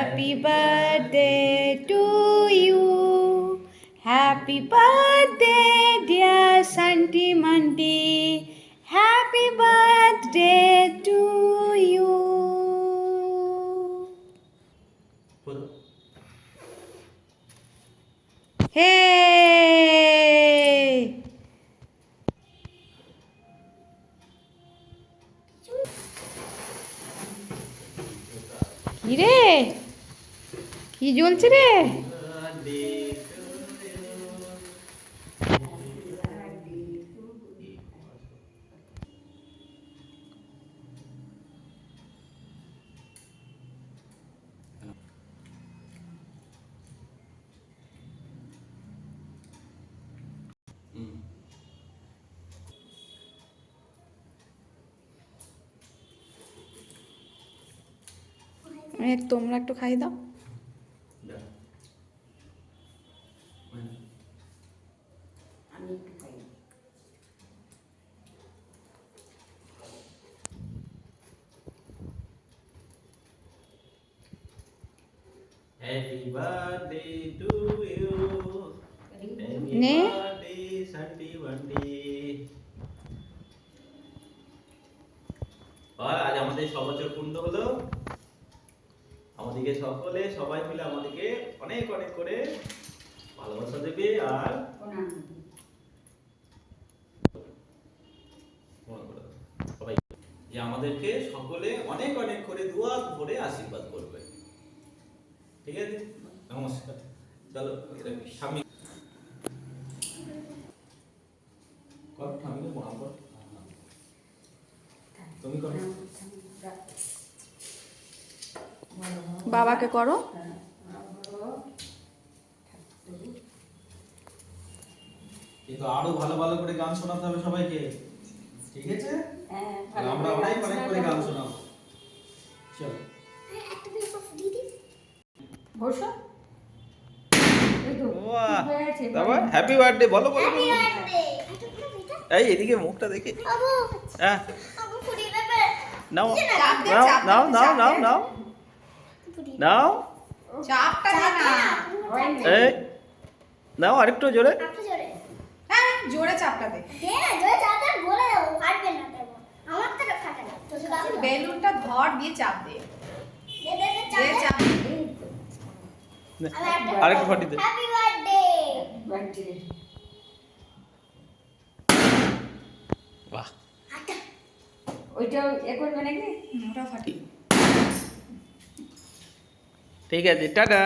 Happy birthday to you. Happy birthday, dear Santi Manti. Happy birthday to you. Hey! কি রে? কি জ্বলছে রে? তোমরা একটু খাই দাও। Happy birthday to you. Happy Ne? birthday, Santi Manti. আজ আমাদের সবচেয়ে পূর্ণ হলো। আমাদেরকে সকলে সবাই মিলে আমাদেরকে অনেক অনেক করে ভালোবাসা দেবে আর সবাই যে আমাদেরকে সকলে অনেক অনেক করে দোয়া ভরে আশীর্বাদ করবে। ঠিক আছে, নমস্কার। চলো স্বামী কর, স্বামীকে প্রণাম কর। তুমি করো, বাবাকে করো। কিন্তু আরো ভালো ভালো করে গান শোনাতে হবে সবাইকে, ঠিক আছে? আমরা অনেক অনেক করে গান শোনাবো। চলো বসো। তারপর হ্যাপি বার্থডে বলো বলো। এই এদিকে মুখটা দেখে। হ্যাঁ নাও নাও নাও নাও নাও নাও নাও। চাপটা না। এই নাও আরেকটু জোরে। হ্যাঁ, জোরে চাপটা দে। বেলুনটা ধর দিয়ে চাপ দে। চাপ দে। আরেকটু ফাটি দে। বাহ, ওইটা এ করবে নাকি? ওটা ফাটি। ঠিক আছে, টাটা।